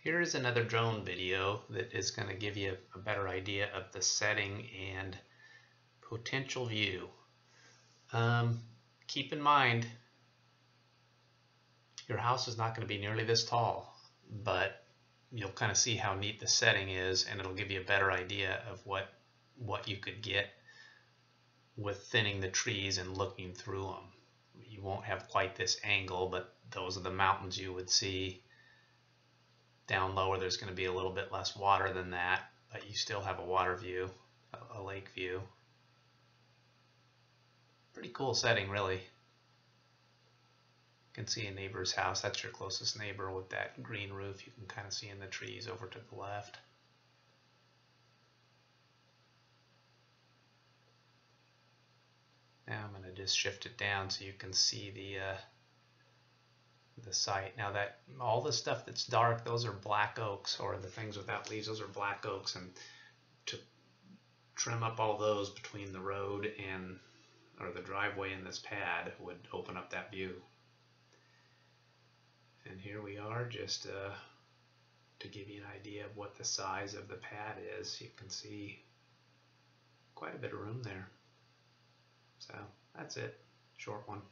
Here is another drone video that is going to give you a better idea of the setting and potential view. Keep in mind, your house is not going to be nearly this tall, but you'll kind of see how neat the setting is, and it'll give you a better idea of what you could get with thinning the trees and looking through them. You won't have quite this angle, but those are the mountains you would see. Down lower there's going to be a little bit less water than that, but you still have a water view, a lake view. Pretty cool setting, really. You can see a neighbor's house. That's your closest neighbor with that green roof. You can kind of see in the trees over to the left. Now I'm going to just shift it down so you can see the site. Now that all the stuff that's dark, those are black oaks, or the things without leaves, those are black oaks, and to trim up all those between the road and or the driveway and this pad would open up that view. And here we are, just to give you an idea of what the size of the pad is. You can see quite a bit of room there. So that's it, short one.